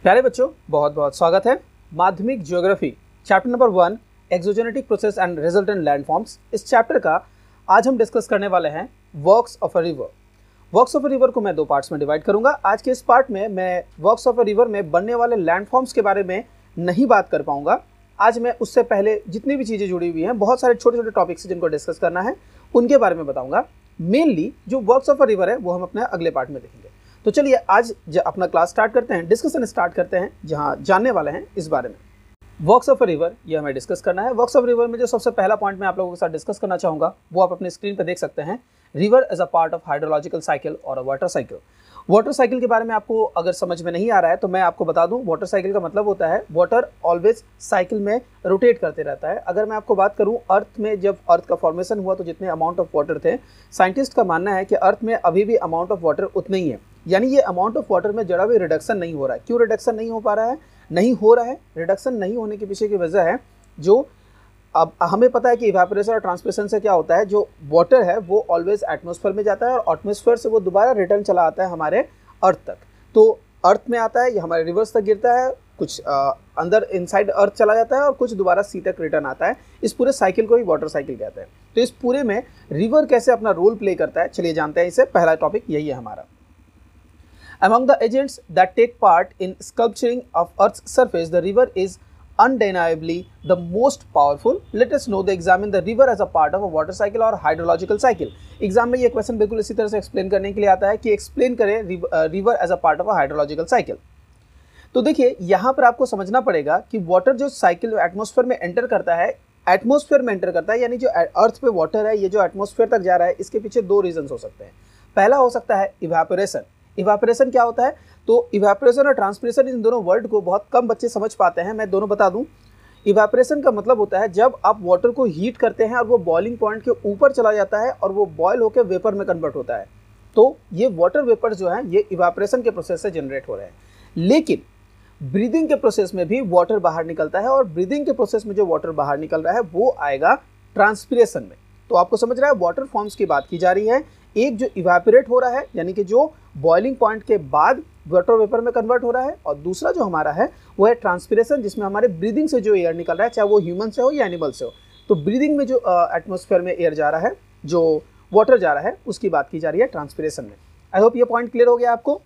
प्यारे बच्चों, बहुत बहुत स्वागत है। माध्यमिक geography chapter number 1 exogenetic process and resultant landforms, इस चैप्टर का आज हम डिस्कस करने वाले हैं works of a river. Works of a river को मैं दो पार्ट्स में डिवाइड करूंगा। आज के इस पार्ट में मैं वर्क्स ऑफ अ रिवर में बनने वाले लैंडफॉर्म्स के बारे में नहीं बात कर पाऊंगा। आज मैं उससे पहले जितनी भी चीज़ें जुड़ी हुई हैं, बहुत सारे छोटे छोटे टॉपिक्स जिनको डिस्कस करना है उनके बारे में बताऊंगा। मेनली जो वर्क्स ऑफ अ रिवर है वो हम अपने अगले पार्ट में देखेंगे। तो चलिए आज अपना क्लास स्टार्ट करते हैं, डिस्कशन स्टार्ट करते हैं, जहां जानने वाले हैं इस बारे में। वर्क्स ऑफ अ रिवर ये हमें डिस्कस करना है। वर्क्स ऑफ रिवर में जो सबसे पहला पॉइंट मैं आप लोगों के साथ डिस्कस करना चाहूंगा वो आप अपने स्क्रीन पर देख सकते हैं। River as a part of hydrological cycle or a water cycle. Water cycle के बारे में आपको अगर समझ में नहीं आ रहा है तो मैं आपको बता दूं, वाटर साइकिल का मतलब होता है वाटर ऑलवेज साइकिल में रोटेट करते रहता है। अगर मैं आपको बात करूं, अर्थ में जब अर्थ का फॉर्मेशन हुआ तो जितने अमाउंट ऑफ वाटर थे, साइंटिस्ट का मानना है कि अर्थ में अभी भी अमाउंट ऑफ वाटर उतना ही है, यानी ये अमाउंट ऑफ वाटर में जरा भी रिडक्शन नहीं हो रहा है। क्यों रिडक्शन नहीं हो पा रहा है, नहीं हो रहा है? रिडक्शन नहीं होने के पीछे की वजह है जो अब हमें पता है कि इवेपोरेशन और ट्रांसपिरेशन से क्या होता है, जो वाटर है वो ऑलवेज एटमॉस्फेयर में जाता है और एटमॉस्फेयर से वो दोबारा रिटर्न चला आता है हमारे अर्थ तक। तो अर्थ में आता है, ये हमारे रिवर्स तक गिरता है, कुछ अंदर इनसाइड अर्थ चला जाता है और कुछ दोबारा सी तक रिटर्न आता है। इस पूरे साइकिल को ही वाटर साइकिल कहते हैं। तो इस पूरे में रिवर कैसे अपना रोल प्ले करता है, चलिए जानते हैं। इसे पहला टॉपिक यही है हमारा। Among the agents that take part in sculpturing of Earth's surface, the river is undeniably the most powerful. Let us know examine the river as a part of a water cycle or hydrological cycle. Exam में ये question बिल्कुल इसी तरह से explain करने के लिए आता है कि एक्सप्लेन करें river as a part of a hydrological cycle. तो देखिए यहाँ पर आपको समझना पड़ेगा कि वाटर जो साइकिल एटमॉस्फेयर में एंटर करता है, एटमॉस्फेयर में एंटर करता है, यानी जो अर्थ पे वाटर है ये जो एटमॉस्फेयर तक जा रहा है, इसके पीछे दो रीजन हो सकते हैं। पहला हो सकता है इवेपोरेशन। इवेपोरेशन क्या होता है? तो इवेपोरेशन और ट्रांसपिरेशन, इन दोनों वर्ड को बहुत कम बच्चे समझ पाते हैं, मैं दोनों बता दूं। इवेपोरेशन का मतलब होता है जब आप वाटर को हीट करते हैं और वो बॉइलिंग पॉइंट के ऊपर चला जाता है और वो बॉयल होकर वेपर में कन्वर्ट होता है, तो ये वाटर वेपर जो है ये इवेपोरेशन के प्रोसेस से जनरेट हो रहे हैं। लेकिन ब्रीदिंग के प्रोसेस में भी वाटर बाहर निकलता है और ब्रीदिंग के प्रोसेस में जो वाटर बाहर निकल रहा है वो आएगा ट्रांसपिरेशन में। तो आपको समझ रहा है, वाटर फॉर्म्स की बात की जा रही है। एक जो इवेपोरेट हो रहा है, यानी कि जो बॉइलिंग पॉइंट के बाद वाटर वेपर में कन्वर्ट हो रहा है, और दूसरा जो हमारा है वो है ट्रांसपिरेशन, जिसमें हमारे ब्रीदिंग से जो एयर निकल रहा है, चाहे वो ह्यूमन से हो या एनिमल से हो। तो ब्रीदिंग में जो एटमॉस्फेयर में एयर जा रहा है, जो वाटर जा रहा है, उसकी बात की जा रही है ट्रांसपिरेशन में। आई होप ये पॉइंट क्लियर हो गया आपको।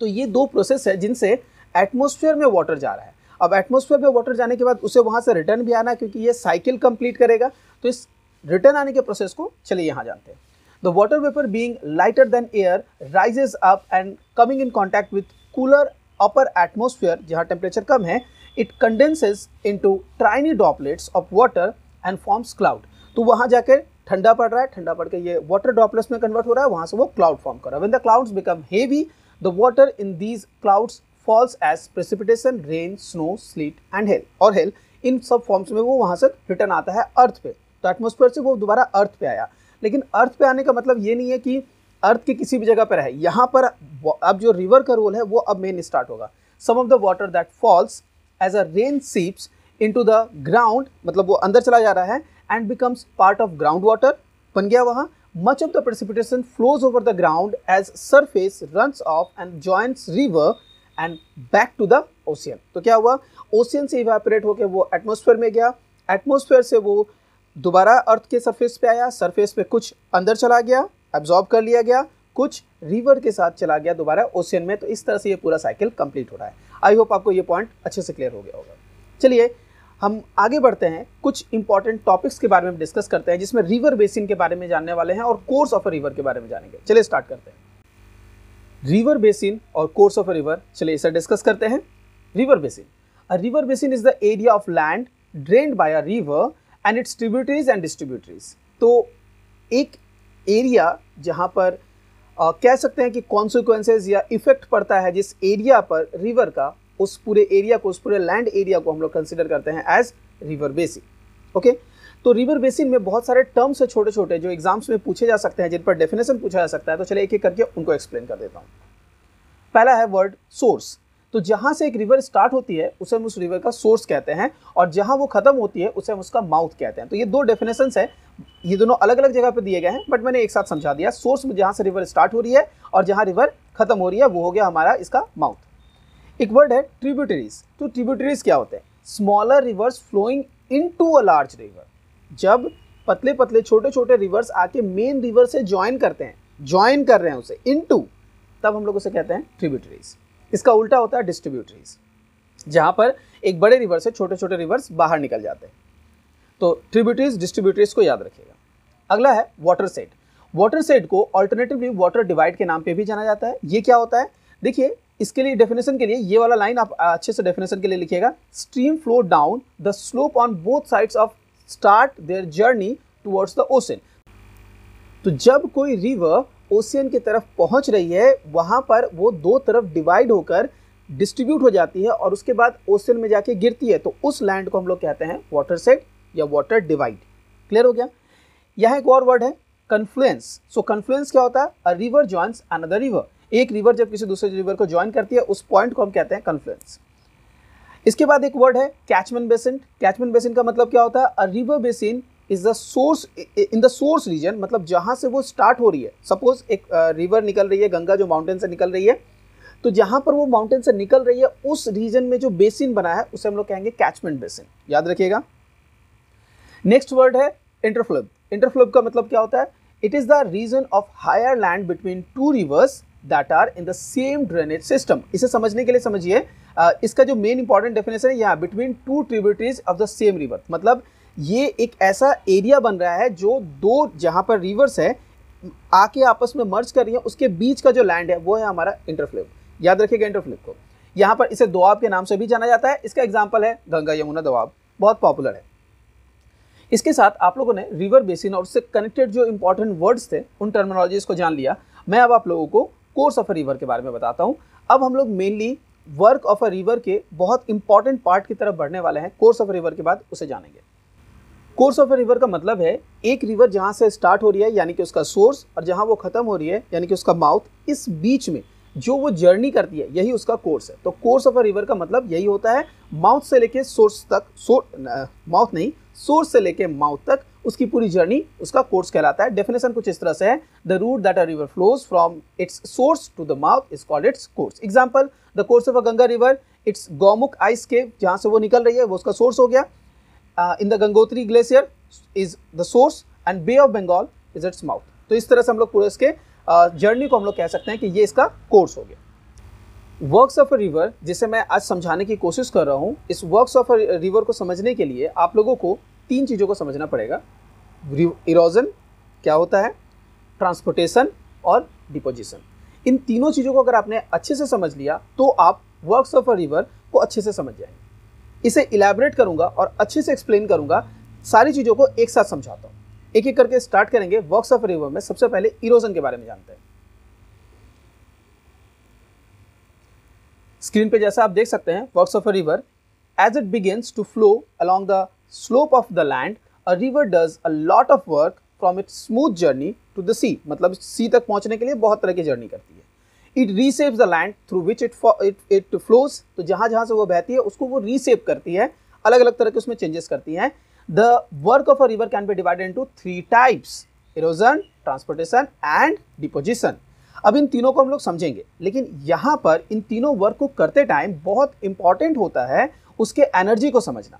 तो ये दो प्रोसेस है जिनसे एटमॉस्फेयर में वाटर जा रहा है। अब एटमॉस्फेयर में वाटर जाने के बाद उसे वहाँ से रिटर्न भी आना है, क्योंकि ये साइकिल कंप्लीट करेगा। तो इस रिटर्न आने के प्रोसेस को चलिए यहाँ जानते हैं। The water vapor being lighter than air rises up and coming in contact with cooler upper atmosphere, जहाँ टेम्परेचर कम है, it condenses into tiny droplets of water and forms cloud। तो वहाँ जाकर ठंडा पड़ रहा है, ठंडा पड़ के ये वाटर ड्रॉपलेट्स में कन्वर्ट हो रहा है, वहाँ से वो क्लाउड फॉर्म कर रहा है। When the clouds become heavy, the water in these clouds falls as precipitation, rain, snow, sleet and hail। और hail इन सब फॉर्म्स में वो वहाँ से रिटर्न आता है अर्थ पे। तो एटमॉस्फेयर से वो दोबारा अर्थ पे आया। लेकिन अर्थ पे आने का मतलब ये नहीं है कि अर्थ की किसी भी जगह पर है। यहाँ पर अब जो रिवर का रोल है वो अब मेन स्टार्ट होगा। Some of the water that falls as a rain seeps into the ground, मतलब वो अंदर चला जा रहा है and becomes part of ground water, बन गया वहाँ। Much of the precipitation flows over the ground as surface runs off and joins river and back to the ocean. तो क्या हुआ, ओशियन से इवेपोरेट होकर वो एटमॉस्फेयर में गया, एटमॉस्फेयर से वो दोबारा अर्थ के सरफेस पे आया, सरफेस पे कुछ अंदर चला गया, एब्जॉर्ब कर लिया गया, कुछ रिवर के साथ चला गया दोबारा ओशियन में। तो इस तरह से ये पूरा साइकिल कंप्लीट हो रहा है। आई होप आपको ये पॉइंट अच्छे से क्लियर हो गया होगा। चलिए हम आगे बढ़ते हैं, कुछ इंपॉर्टेंट टॉपिक्स के बारे में डिस्कस करते हैं, जिसमें रिवर बेसिन के बारे में जानने वाले हैं और कोर्स ऑफ अ रिवर के बारे में जानेंगे। चलिए स्टार्ट करते हैं। रिवर बेसिन और कोर्स ऑफ अ रिवर, चलिए इसे डिस्कस करते हैं। River basin, a river basin is the area of land drained by a river and its tributaries and distributaries. तो एक एरिया जहाँ पर कह सकते हैं कि कॉन्सिक्वेंसेज या इफेक्ट पड़ता है जिस एरिया पर रिवर का, उस पूरे एरिया को, उस पूरे लैंड एरिया को हम लोग कंसिडर करते हैं एज रिवर बेसिन। ओके, तो रिवर बेसिन में बहुत सारे टर्म्स है छोटे छोटे जो एग्जाम्स में पूछे जा सकते हैं, जिन पर डेफिनेशन पूछा जा सकता है। तो चलिए एक एक करके उनको एक्सप्लेन कर देता हूँ। पहला है वर्ड सोर्स। तो जहाँ से एक रिवर स्टार्ट होती है उसे हम उस रिवर का सोर्स कहते हैं, और जहाँ वो खत्म होती है उसे हम उसका माउथ कहते हैं। तो ये दो डेफिनेशंस है, ये दोनों अलग अलग जगह पे दिए गए हैं, बट मैंने एक साथ समझा दिया। सोर्स में जहाँ से रिवर स्टार्ट हो रही है और जहाँ रिवर खत्म हो रही है वो हो गया हमारा इसका माउथ। एक वर्ड है ट्रिब्यूटरीज। तो ट्रिब्यूटरीज क्या होते हैं? Smaller rivers flowing into a large river. जब पतले पतले छोटे छोटे रिवर्स आके मेन रिवर से ज्वाइन करते हैं, ज्वाइन कर रहे हैं उसे इनटू, तब हम लोग उसे कहते हैं ट्रिब्यूटरीज। इसका उल्टा होता है डिस्ट्रीब्यूटरीज, जहां पर एक बड़े रिवर से छोटे छोटे रिवर्स बाहर निकल जाते हैं। तो ट्रिब्यूटरीज डिस्ट्रीब्यूटरीज को याद रखिएगा। अगला है वाटर सेट। वाटर सेट को ऑल्टरनेटिवली वाटर डिवाइड के नाम पे भी जाना जाता है। ये क्या होता है? देखिए, इसके लिए डेफिनेशन के लिए ये वाला लाइन आप अच्छे से डेफिनेशन के लिए लिखिएगा। Stream flow down the slope on both sides of start their journey towards the ocean. तो जब कोई रिवर ओशियन की तरफ पहुंच रही है, वहां पर वो दो तरफ डिवाइड होकर डिस्ट्रीब्यूट हो जाती है और उसके बाद ओशियन में जाके गिरती है, तो उस लैंड को हम लोग कहते हैं वाटर सेट या वाटर डिवाइड। क्लियर हो गया? यहाँ एक और वर्ड है कन्फ्लुएंस। सो कन्फ्लुएंस क्या होता है? A river joins another river. एक रिवर जब किसी दूसरे रिवर को ज्वाइन करती है, उस पॉइंट को हम कहते हैं कन्फ्लुएंस। इसके बाद एक वर्ड है कैचमेंट बेसिन। कैचमेंट बेसिन का मतलब क्या होता है? A river basin is the source in the source region, मतलब जहां से वो स्टार्ट हो रही है। सपोज एक रिवर निकल रही है, गंगा जो माउंटेन से निकल रही है, तो जहां पर वो माउंटेन से निकल रही है उस रीजन में जो बेसिन बना है उसे हम लोग कहेंगे कैचमेंट बेसिन। याद रखिएगा। नेक्स्ट वर्ड है इंटरफ्लो। इंटरफ्लो का मतलब क्या होता है? It is the region of higher land between two rivers that are in the same drainage system. इसे समझने के लिए समझिए, इसका जो मेन इंपॉर्टेंट डेफिनेशन है यहाँ between two tributaries of the same river. मतलब ये एक ऐसा एरिया बन रहा है जो दो, जहां पर रिवर्स है आके आपस में मर्ज कर रही है, उसके बीच का जो लैंड है वो है हमारा इंटरफ्लो। याद रखिएगा इंटरफ्लो को। यहाँ पर इसे दोआब के नाम से भी जाना जाता है। इसका एग्जाम्पल है गंगा यमुना दोआब, बहुत पॉपुलर है। इसके साथ आप लोगों ने रिवर बेसिन और उससे कनेक्टेड जो इंपॉर्टेंट वर्ड्स थे उन टर्मिनोलॉजीज को जान लिया। मैं अब आप लोगों को कोर्स ऑफ अ रिवर के बारे में बताता हूँ। अब हम लोग mainly work of a river के बहुत इंपॉर्टेंट पार्ट की तरफ बढ़ने वाले हैं। कोर्स ऑफ अ रिवर के बाद उसे जानेंगे। कोर्स ऑफ अ रिवर का मतलब है एक रिवर जहाँ से स्टार्ट हो रही है यानी कि उसका सोर्स, और जहाँ वो खत्म हो रही है यानी कि उसका माउथ, इस बीच में जो वो जर्नी करती है यही उसका कोर्स है। तो कोर्स ऑफ अ रिवर का मतलब यही होता है, माउथ से लेके सोर्स तक, माउथ नहीं, सोर्स से लेके माउथ तक उसकी पूरी जर्नी उसका कोर्स कहलाता है। डेफिनेशन कुछ इस तरह से है, the route that a river flows from its source to the mouth is called its course. Example, the course of a Ganga river, its Gaumukh ice cave, जहां से वो निकल रही है वो उसका सोर्स हो गया। In the Gangotri glacier is the source and bay of Bengal is its mouth. तो इस तरह से हम लोग पूरे इसके जर्नी को हम लोग कह सकते हैं कि ये इसका कोर्स हो गया। वर्क्स ऑफ अ रिवर, जिसे मैं आज समझाने की कोशिश कर रहा हूँ, इस वर्क्स ऑफ अ रिवर को समझने के लिए आप लोगों को तीन चीज़ों को समझना पड़ेगा। इरोजन क्या होता है, ट्रांसपोर्टेशन और डिपोजिशन। इन तीनों चीज़ों को अगर आपने अच्छे से समझ लिया तो आप वर्क्स ऑफ अ रिवर को अच्छे से समझ जाएंगे। इसे इलैबोरेट करूंगा और अच्छे से एक्सप्लेन करूंगा, सारी चीज़ों को एक साथ समझाता हूँ। एक एक करके स्टार्ट करेंगे। वर्क्स ऑफ अ रिवर में सबसे पहले इरोजन के बारे में जानते हैं। स्क्रीन पे जैसा आप देख सकते हैं, works of a river, as it begins to flow along the slope of the land, a river does a lot of work from its smooth journey to the sea. मतलब सी तक पहुंचने के लिए बहुत तरह की जर्नी करती है। It reshapes the land through which it flows. तो जहां जहां से वो बहती है उसको वो रीसेप करती है, अलग अलग तरह के उसमें चेंजेस करती हैं। The work of a river can be divided into three types: erosion, transportation and deposition. अब इन तीनों को हम लोग समझेंगे, लेकिन यहाँ पर इन तीनों वर्क को करते टाइम बहुत इंपॉर्टेंट होता है उसके एनर्जी को समझना।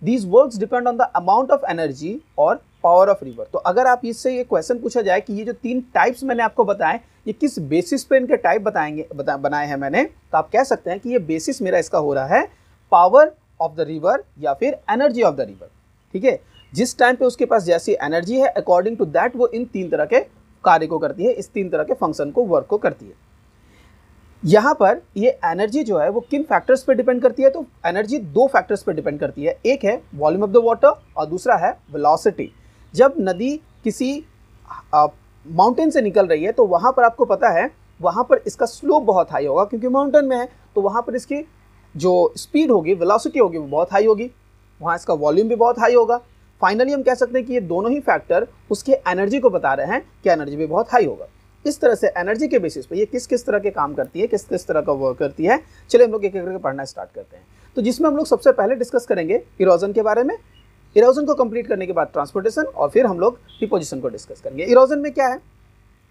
These works depend on the amount of energy और पावर ऑफ रिवर। तो अगर आप इससे ये क्वेश्चन पूछा जाए कि ये जो तीन टाइप्स मैंने आपको बताए, ये किस बेसिस पे इनके टाइप बनाए हैं मैंने, तो आप कह सकते हैं कि ये बेसिस मेरा इसका हो रहा है पावर ऑफ द रिवर या फिर एनर्जी ऑफ द रिवर। ठीक है, जिस टाइम पे उसके पास जैसी एनर्जी है, अकॉर्डिंग टू दैट वो इन तीन तरह के कार्य को करती है, इस तीन तरह के फंक्शन को, वर्क को करती है। यहाँ पर ये एनर्जी जो है वो किन फैक्टर्स पे डिपेंड करती है? तो एनर्जी दो फैक्टर्स पे डिपेंड करती है। एक है वॉल्यूम ऑफ द वाटर और दूसरा है वेलोसिटी। जब नदी किसी माउंटेन से निकल रही है तो वहाँ पर आपको पता है वहाँ पर इसका स्लोप बहुत हाई होगा, क्योंकि माउंटेन में है, तो वहाँ पर इसकी जो स्पीड होगी, वेलोसिटी होगी, वो बहुत हाई होगी। वहाँ इसका वॉल्यूम भी बहुत हाई होगा। फाइनली हम कह सकते हैं कि ये दोनों ही फैक्टर उसके एनर्जी को बता रहे हैं कि एनर्जी भी बहुत हाई होगा। इस तरह से एनर्जी के बेसिस पे ये किस किस तरह के काम करती है, किस किस तरह का वर्क करती है, चलिए हम लोग एक एक करके पढ़ना स्टार्ट करते हैं। तो जिसमें हम लोग सबसे पहले डिस्कस करेंगे इरोजन के बारे में। इरोजन को कंप्लीट करने के बाद ट्रांसपोर्टेशन, और फिर हम लोग डिपोजिशन को डिस्कस करेंगे। इरोजन में क्या है,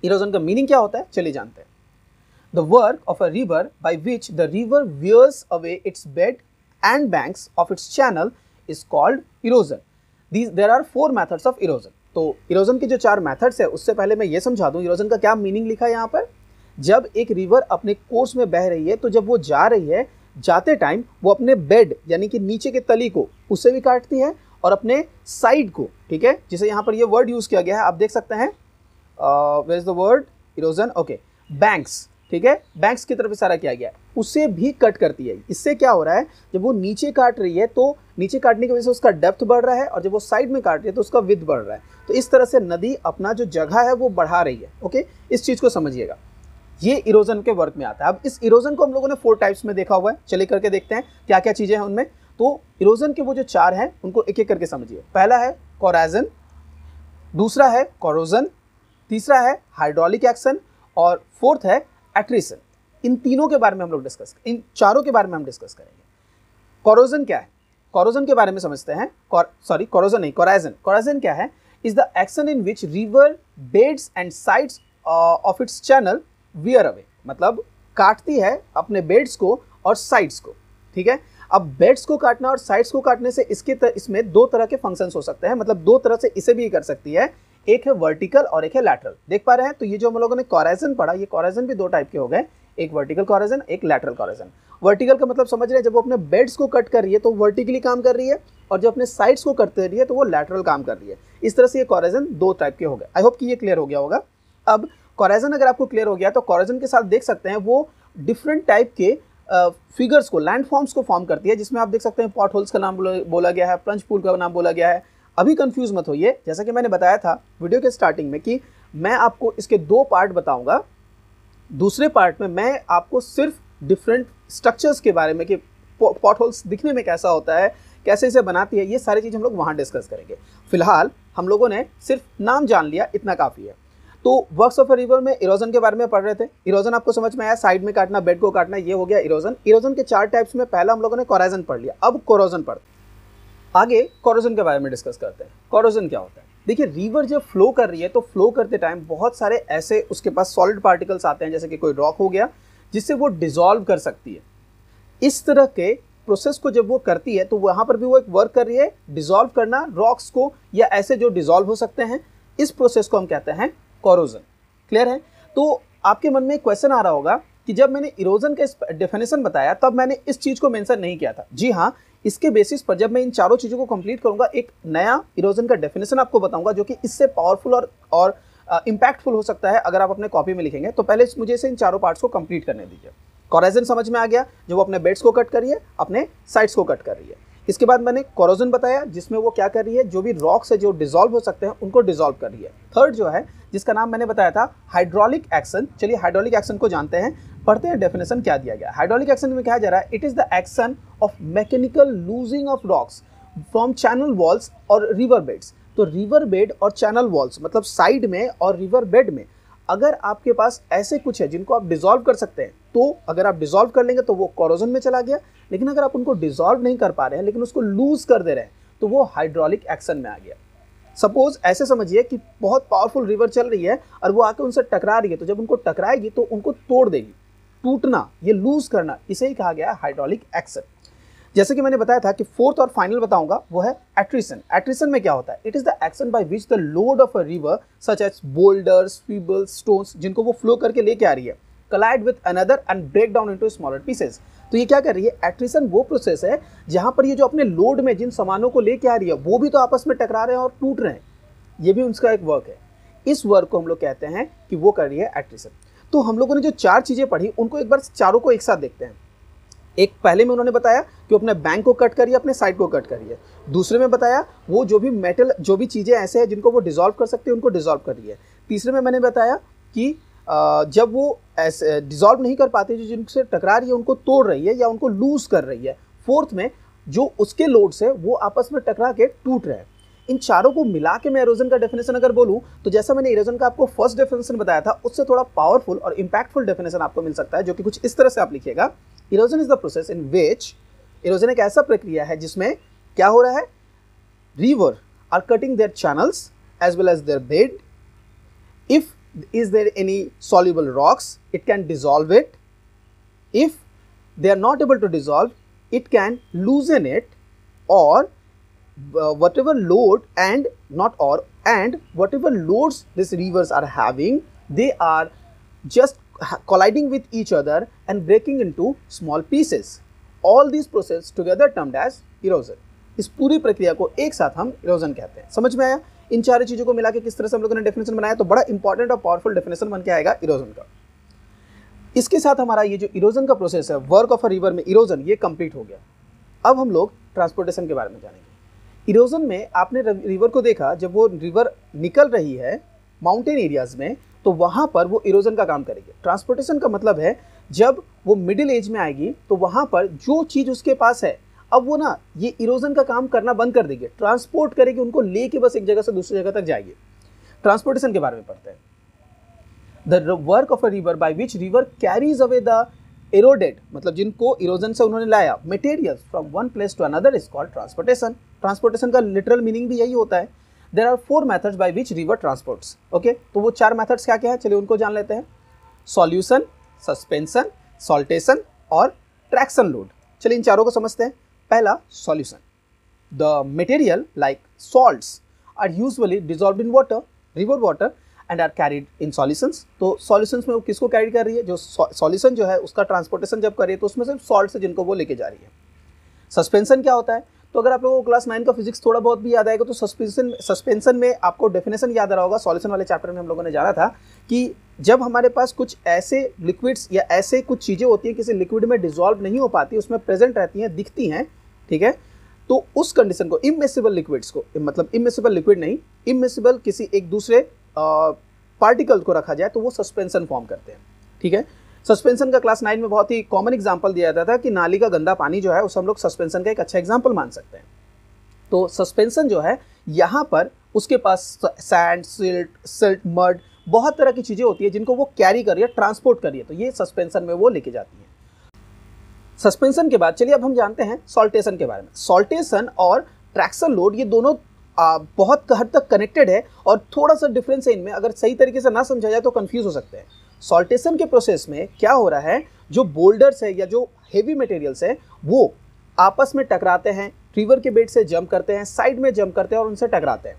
इरोजन का मीनिंग क्या होता है, चलिए जानते हैं। The work of a river by which the river wears away its bed and banks of its channel is called erosion. There are 4 methods of erosion. तो इरोजन के जो 4 मेथड्स है, उससे पहले मैं ये समझा दूं इरोजन का क्या मीनिंग लिखा है यहाँ पर। जब एक रिवर अपने कोर्स में बह रही है, तो जब वो जा रही है, जाते टाइम वो अपने बेड यानी कि नीचे के तली को उससे भी काटती है और अपने साइड को, ठीक है, जिसे यहाँ पर ये वर्ड यूज किया गया है, आप देख सकते हैं, where is the word erosion, okay, banks, ठीक है, बैंक्स की तरफ इशारा किया गया है, उसे भी कट करती है। इससे क्या हो रहा है, जब वो नीचे काट रही है तो नीचे काटने की वजह से उसका डेप्थ बढ़ रहा है, और जब वो साइड में काट रही है तो उसका विड्थ बढ़ रहा है। तो इस तरह से नदी अपना जो जगह है वो बढ़ा रही है। ओके, इस चीज को समझिएगा, ये इरोजन के वर्क में आता है। अब इस इरोजन को हम लोगों ने 4 टाइप्स में देखा हुआ है, चलिए करके देखते हैं क्या क्या चीजें हैं उनमें। तो इरोजन के वो जो 4 हैं उनको एक एक करके समझिए। पहला है कोराजन, दूसरा है कोरोजन, तीसरा है हाइड्रोलिक एक्शन, और फोर्थ है एट्रिशन। इन तीनों के बारे में हम लोग इन चारों के बारे में हम डिस्कस करेंगे। कोरोजन क्या है, कोरोजन के बारे में समझते हैं। कोरोजन नहीं, कोराजन। कोराजन क्या है, is the action in which river beds and sides of its channel wear away, मतलब काटती है अपने बेड्स को और साइड्स को, ठीक है। अब बेड्स को काटना और साइड्स को काटने से इसमें 2 तरह के फंक्शंस हो सकते हैं, मतलब 2 तरह से इसे भी कर सकती है, एक है वर्टिकल और एक है लैटरल। देख पा रहे हैं, तो ये जो हम लोगों ने कोराजन पढ़ा, ये कोराजन भी 2 टाइप के हो गए, एक वर्टिकल कोराजन, एक लैटरल कोराजन। वर्टिकल का मतलब समझ रहे हैं, जब वो अपने बेड्स को कट कर रही है तो वर्टिकली काम कर रही है, और जब अपने साइड्स को कट कर रही है तो वो लैटरल काम कर रही है। इस तरह से ये कोराजन 2 टाइप के हो गए। आई होप कि ये क्लियर हो गया होगा। अब कोराजन अगर आपको क्लियर हो गया तो कोराजन के साथ देख सकते हैं वो डिफरेंट टाइप के फिगर्स को, लैंड फॉर्म्स को फॉर्म करती है, जिसमें आप देख सकते हैं पॉट होल्स का नाम बोला गया है, प्लंज पूल का नाम बोला गया है। अभी कंफ्यूज मत होइए, जैसा कि मैंने बताया था वीडियो के स्टार्टिंग में कि मैं आपको इसके 2 पार्ट बताऊंगा। दूसरे पार्ट में मैं आपको सिर्फ डिफरेंट स्ट्रक्चर्स के बारे में कि पॉट होल्स दिखने में कैसा होता है, कैसे इसे बनाती है, ये सारी चीज़ हम लोग वहाँ डिस्कस करेंगे। फिलहाल हम लोगों ने सिर्फ नाम जान लिया, इतना काफ़ी है। तो वर्क्स ऑफ अ रिवर में इरोजन के बारे में पढ़ रहे थे। इरोजन आपको समझ में आया, साइड में काटना, बेड को काटना, ये हो गया इरोजन। इरोजन के 4 टाइप्स में पहला हम लोगों ने कोराजन पढ़ लिया, अब कोरोजन पढ़ते हैं। आगे कोरोजन के बारे में डिस्कस करते हैं। कोरोजन क्या होता है, देखिए रिवर जब फ्लो कर रही है तो फ्लो करते टाइम बहुत सारे ऐसे उसके पास सॉलिड पार्टिकल्स आते हैं, जैसे कि कोई रॉक हो गया, जिससे वो डिसॉल्व कर सकती है। इस तरह के प्रोसेस को जब वो करती है तो वहाँ पर भी वो एक वर्क कर रही है, डिसॉल्व करना रॉक्स को या ऐसे जो डिसॉल्व हो सकते हैं। इस प्रोसेस को हम कहते हैं कोरोजन। क्लियर है। तो आपके मन में एक क्वेश्चन आ रहा होगा कि जब मैंने इरोजन का डेफिनेशन बताया तब मैंने इस चीज को मेंशन नहीं किया था। जी हाँ, इसके बेसिस पर जब मैं इन चारों चीजों को कंप्लीट करूंगा, एक नया इरोजन का डेफिनेशन आपको बताऊंगा जो कि इससे पावरफुल और इंपैक्टफुल हो सकता है अगर आप अपने कॉपी में लिखेंगे। तो पहले मुझे इसे इन चारों पार्ट्स को कंप्लीट करने दीजिए। कोराजन समझ में आ गया, जो वो अपने बेड्स को कट कर रही है, अपने साइड्स को कट कर रही है। इसके बाद मैंने कोरोजन बताया, जिसमें वो क्या कर रही है, जो भी रॉक्स है जो डिसॉल्व हो सकते हैं उनको डिसॉल्व कर रही है। थर्ड जो है, जिसका नाम मैंने बताया था हाइड्रोलिक एक्शन। चलिए हाइड्रोलिक एक्शन को जानते हैं, पढ़ते हैं डेफिनेशन क्या दिया गया। हाइड्रोलिक एक्शन में कहा जा रहा है, it is the action of mechanical losing of rocks from channel walls और रिवर बेड्स। तो रिवर बेड और चैनल वॉल्स मतलब साइड में और रिवर बेड में अगर आपके पास ऐसे कुछ है जिनको आप डिसॉल्व कर सकते हैं, तो अगर आप डिसॉल्व कर लेंगे तो वो कोरोजन में चला गया। लेकिन अगर आप उनको डिसॉल्व नहीं कर पा रहे हैं लेकिन उसको लूज कर दे रहे हैं तो वो हाइड्रोलिक एक्शन में आ गया। सपोज ऐसे समझिए कि बहुत पावरफुल रिवर चल रही है और वो आके उनसे टकरा रही है, तो जब उनको टकराएगी तो उनको तोड़ देगी। टूटना, ये लूज करना, इसे ही कहा गया हाइड्रोलिक एक्शन। जैसे कि मैंने बताया था कि फोर्थ और फाइनल बताऊंगा वो है एट्रिशन। एट्रिशन में क्या होता है, it is the action by which the load of a river such as boulders, pebbles, stones, जिनको वो फ्लो करके लेके आ रही है, collide with another and break down into smaller pieces। तो ये क्या कर रही है, एट्रिशन वो प्रोसेस है जहां पर ये जो अपने लोड में जिन सामानों को लेके आ रही है वो भी तो आपस में टकरा रहे हैं और टूट रहे हैं, ये भी उनका एक वर्क है। इस वर्क को हम लोग कहते हैं कि वो कर रही है एट्रिशन। तो हम लोगों ने जो 4 चीजें पढ़ी उनको एक बार चारों को एक साथ देखते हैं। एक पहले में उन्होंने बताया कि अपने बैंक को कट करिए, अपने साइड को कट करिए। दूसरे में बताया वो जो भी मेटल, जो भी चीजें ऐसे हैं जिनको वो डिसॉल्व कर सकते हैं उनको डिसॉल्व कर रही है। तीसरे में मैंने बताया कि जब वो ऐसे डिसॉल्व नहीं कर पाते, जो जिनसे टकरा रही है उनको तोड़ रही है या उनको लूज कर रही है। फोर्थ में जो उसके लोड से वो आपस में टकरा के टूट रहे हैं। इन चारों को मिला के मैं इरोजन का डेफिनेशन अगर बोलूं तो जैसा मैंने इरोजन का आपको फर्स्ट डेफिनेशन बताया था उससे थोड़ा पावरफुल और इंपैक्टफुल डेफिनेशन आपको मिल सकता है, जो कि कुछ इस तरह से आप लिखिएगा। Erosion is the process in which, erosion एक ऐसा प्रक्रिया है जिसमें क्या हो रहा है, river are cutting their channels as well as their bed. If is there any soluble rocks, it can dissolve it. If they are not able to dissolve, it can loosen it, or whatever load and whatever loads these rivers are having, they are just colliding with each other and breaking into small pieces. All these process together termed as erosion. इस पूरी प्रक्रिया को एक साथ हम erosion कहते हैं। समझ में आया? इन चारों चीजों को मिला के किस तरह से हम लोगों ने डेफिनेशन बनाया, तो बड़ा इंपॉर्टेंट और पावरफुल डेफिनेशन बन के आएगा इरोजन का। इसके साथ हमारा ये जो इरोजन का प्रोसेस है, वर्क ऑफ अ रिवर में इरोजन, ये कंप्लीट हो गया। अब हम लोग ट्रांसपोर्टेशन के बारे में जानेंगे। इरोजन में आपने रिवर को देखा, जब वो रिवर निकल रही है माउंटेन एरियाज में, तो वहां पर वो इरोजन का काम करेगी। ट्रांसपोर्टेशन का मतलब है जब वो मिडिल एज में आएगी तो वहां पर जो चीज उसके पास है, अब वो ना ये इरोजन का काम करना बंद कर देगी, ट्रांसपोर्ट करेगी, उनको लेके बस एक जगह से दूसरी जगह तक जाएगी। ट्रांसपोर्टेशन के बारे में पढ़ते हैं। The work of a river by which river carries away the eroded, मतलब जिनको इरोजन से उन्होंने लाया, materials from one place to another is called transportation. Transportation का लिटरल मीनिंग भी यही होता है। There are 4 methods by which river transports. Okay, तो वो 4 मेथड्स क्या क्या है, चलिए उनको जान लेते हैं। सॉल्यूशन, सस्पेंशन, सॉल्टेशन और ट्रैक्शन लोड। चलिए इन चारों को समझते हैं। पहला, solution. The material like salts are usually dissolved in water, river water, and are carried in solutions. तो सॉल्यूशंस में वो किसको कैरी कर रही है, जो सॉल्यूशन जो है उसका ट्रांसपोर्टेशन जब कर रही है तो उसमें सिर्फ सॉल्ट से जिनको वो लेके जा रही है। सस्पेंशन क्या होता है, तो अगर आप लोगों को क्लास 9 का फिजिक्स थोड़ा बहुत भी याद आएगा तो सस्पेंशन में आपको डेफिनेशन याद आ रहा होगा। सॉल्यूशन वाले चैप्टर में हम लोगों ने जाना था कि जब हमारे पास कुछ ऐसे लिक्विड्स या ऐसे कुछ चीज़ें होती हैं किसी लिक्विड में डिसॉल्व नहीं हो पाती, उसमें प्रेजेंट रहती हैं, दिखती हैं, ठीक है, तो उस कंडीशन को इमिसिबल लिक्विड्स को, मतलब इमिसिबल लिक्विड नहीं, इमिसिबल किसी एक दूसरे पार्टिकल को रखा जाए तो वो सस्पेंशन फॉर्म करते हैं। ठीक है, सस्पेंशन का क्लास 9 में बहुत ही कॉमन एग्जांपल दिया जाता था कि नाली का गंदा पानी जो है उसे हम लोग सस्पेंशन का एक अच्छा एग्जांपल मान सकते हैं। तो सस्पेंशन जो है यहाँ पर उसके पास सैंड, सिल्ट, मड, बहुत तरह की चीज़ें होती है जिनको वो कैरी कर रही है, ट्रांसपोर्ट कर रही है, तो ये सस्पेंशन में वो लेके जाती है। सस्पेंशन के बाद चलिए अब हम जानते हैं सॉल्टेशन के बारे में। सॉल्टेशन और ट्रैक्शन लोड ये दोनों बहुत हद तक कनेक्टेड है और थोड़ा सा डिफरेंस है इनमें, अगर सही तरीके से ना समझा जाए तो कंफ्यूज हो सकते हैं। सॉल्टेशन के प्रोसेस में क्या हो रहा है, जो बोल्डर्स है या जो हेवी मटेरियल्स है वो आपस में टकराते हैं, रिवर के बेड से जंप करते हैं, साइड में जंप करते हैं और उनसे टकराते हैं।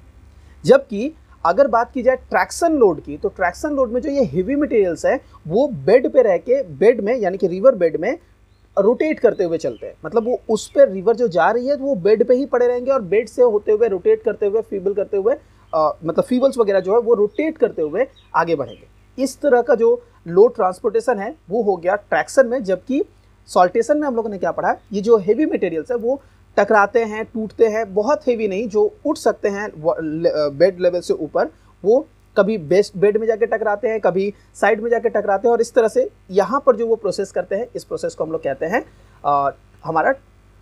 जबकि अगर बात की जाए ट्रैक्शन लोड की, तो ट्रैक्शन लोड में जो ये हेवी मटेरियल्स है वो बेड पे रह के, बेड में यानी कि रिवर बेड में रोटेट करते हुए चलते हैं। मतलब वो उस पर रिवर जो जा रही है वो बेड पे ही पड़े रहेंगे और बेड से होते हुए, रोटेट करते हुए, फीबल करते हुए, मतलब फीबल्स वगैरह जो है वो रोटेट करते हुए आगे बढ़ेंगे। इस तरह का जो लोड ट्रांसपोर्टेशन है वो हो गया ट्रैक्शन में। जबकि सॉल्टेशन में हम लोगों ने क्या पढ़ा, ये जो हेवी मटेरियल्स है वो टकराते हैं, टूटते हैं, बहुत हेवी नहीं, जो उठ सकते हैं बेड लेवल से ऊपर, वो कभी बेस्ट बेड में जाके टकराते हैं, कभी साइड में जाके टकराते हैं, और इस तरह से यहाँ पर जो वो प्रोसेस करते हैं, इस प्रोसेस को हम लोग कहते हैं हमारा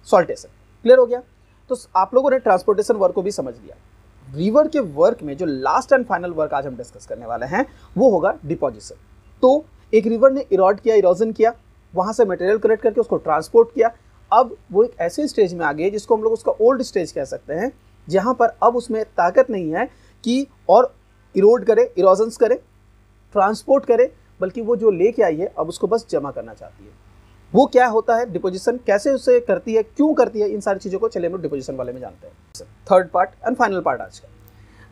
सॉल्टेशन। क्लियर हो गया? तो आप लोगों ने ट्रांसपोर्टेशन वर्क को भी समझ लिया। रिवर के वर्क में जो लास्ट एंड फाइनल वर्क आज हम डिस्कस करने वाले हैं वो होगा डिपोजिशन। तो एक रिवर ने इरोड किया, इरोजन किया, वहाँ से मटेरियल कलेक्ट करके उसको ट्रांसपोर्ट किया। अब वो एक ऐसे स्टेज में आ गए जिसको हम लोग उसका ओल्ड स्टेज कह सकते हैं, जहाँ पर अब उसमें ताकत नहीं है कि और इरोड करे, इरोजन्स करे, ट्रांसपोर्ट करे, बल्कि वो जो लेके आई है अब उसको बस जमा करना चाहती है। वो क्या होता है डिपोजिशन, कैसे उसे करती है, क्यों करती है, इन सारी चीज़ों को चलिए हम लोग डिपोजिशन वाले में जानते हैं। Third part and final part आज का,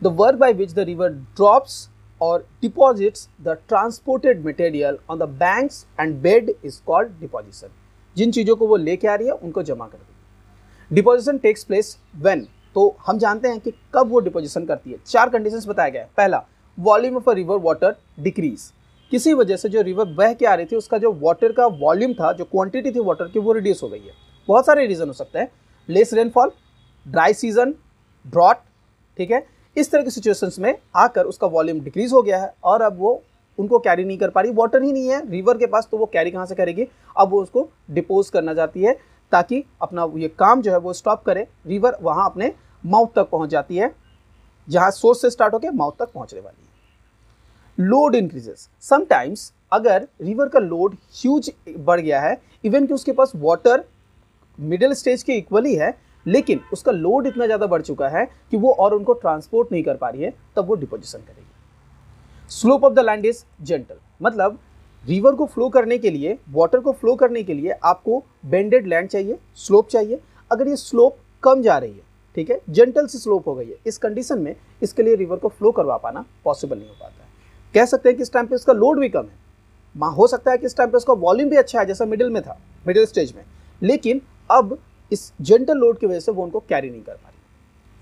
the work by which the river drops और deposits the transported material on the banks and bed is called deposition. जिन चीज़ों को वो लेके आ रही है उनको जमा कर देगी। डिपोजिशन टेक्स प्लेस व्हेन, तो हम जानते हैं कि कब वो डिपोजिशन करती है। 4 कंडीशंस बताया गया है। पहला, volume of a river water decrease, किसी वजह से जो रिवर बह के आ रही थी उसका जो वाटर का वॉल्यूम था, जो क्वांटिटी थी वाटर की, वो रिड्यूस हो गई है। बहुत सारे रीजन हो सकते हैं, less rainfall, dry season, drought, ठीक है, इस तरह की सिचुएशंस में आकर उसका वॉल्यूम डिक्रीज हो गया है और अब वो उनको कैरी नहीं कर पा रही, वाटर ही नहीं है रिवर के पास, तो वो कैरी कहाँ से करेगी, अब वो उसको डिपोज करना चाहती है ताकि अपना ये काम जो है वो स्टॉप करे। रिवर वहाँ अपने माउथ तक पहुँच जाती है, जहाँ सोर्स से स्टार्ट होकर माउथ तक पहुँचने वाली है। लोड इंक्रीजेस, समटाइम्स अगर रिवर का लोड ह्यूज बढ़ गया है, इवन कि उसके पास वाटर मिडिल स्टेज के इक्वली है, लेकिन उसका लोड इतना ज़्यादा बढ़ चुका है कि वो और उनको ट्रांसपोर्ट नहीं कर पा रही है, तब वो डिपोजिशन करेगी। Slope of the land is gentle, मतलब रिवर को फ्लो करने के लिए, वाटर को फ्लो करने के लिए आपको बेंडेड लैंड चाहिए, स्लोप चाहिए। अगर ये स्लोप कम जा रही है, ठीक है, जेंटल से स्लोप हो गई है, इस कंडीशन में इसके लिए रिवर को फ्लो करवा पाना पॉसिबल नहीं हो पाता है। कह सकते हैं कि इस टाइम पे इसका लोड भी कम है, हो सकता है कि इस टाइम पे इसका वॉल्यूम भी अच्छा है जैसा मिडिल में था, मिडिल स्टेज में, लेकिन अब इस जेंटल लोड की वजह से वो उनको कैरी नहीं कर पा रही।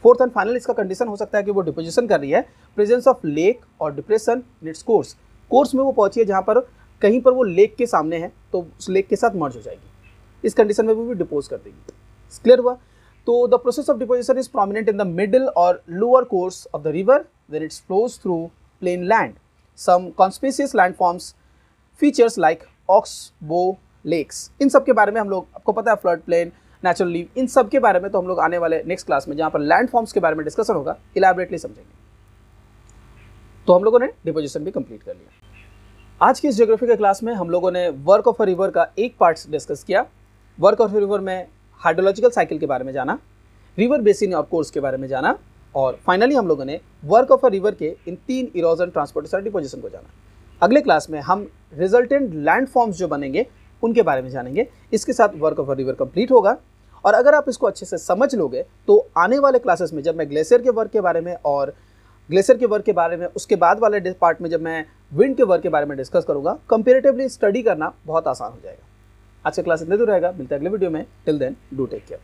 फोर्थ एंड फाइनल इसका कंडीशन हो सकता है कि वो डिपोजिशन कर रही है, प्रेजेंस ऑफ लेक और depression in its course, course में वो पहुंची है जहां पर कहीं पर वो लेक के सामने है तो उस लेक के साथ मर्ज हो जाएगी, इस कंडीशन में वो भी डिपोज कर देगी। क्लियर हुआ? तो the process of deposition is prominent in the middle और lower course of the river when it flows through plain land. Some conspicuous landforms features like oxbow lakes, इन सब के बारे में हम लोग, आपको पता है फ्लड प्लेन, नेचुरल लीव, इन सब के बारे में तो हम लोग आने वाले नेक्स्ट क्लास में जहाँ पर लैंडफॉर्म्स के बारे में डिस्कशन होगा इलैबोरेटली समझेंगे। तो हम लोगों ने डिपोजिशन भी कंप्लीट कर लिया। आज की इस ज्योग्राफी के क्लास में हम लोगों ने वर्क ऑफ अ रिवर का एक पार्ट डिस्कस किया। वर्क ऑफ अ रिवर में हाइड्रोलॉजिकल साइकिल के बारे में जाना, रिवर बेसिन और कोर्स के बारे में जाना, और फाइनली हम लोगों ने वर्क ऑफ अ रिवर के इन 3 इरोजन, ट्रांसपोर्टेशन और डिपोजिशन को जाना। अगले क्लास में हम रिजल्टेंट लैंडफॉर्म्स जो बनेंगे उनके बारे में जानेंगे। इसके साथ work of a river complete होगा। और अगर आप इसको अच्छे से समझ लोगे तो आने वाले क्लासेस में जब मैं ग्लेशियर के वर्क के बारे में और ग्लेशियर के वर्क के बारे में, उसके बाद वाले पार्ट में जब मैं विंड के वर्क के बारे में डिस्कस करूंगा, कंपैरेटिवली स्टडी करना बहुत आसान हो जाएगा। आज का क्लास इतने दूर रहेगा, मिलते हैं अगले वीडियो में। Till then do take care.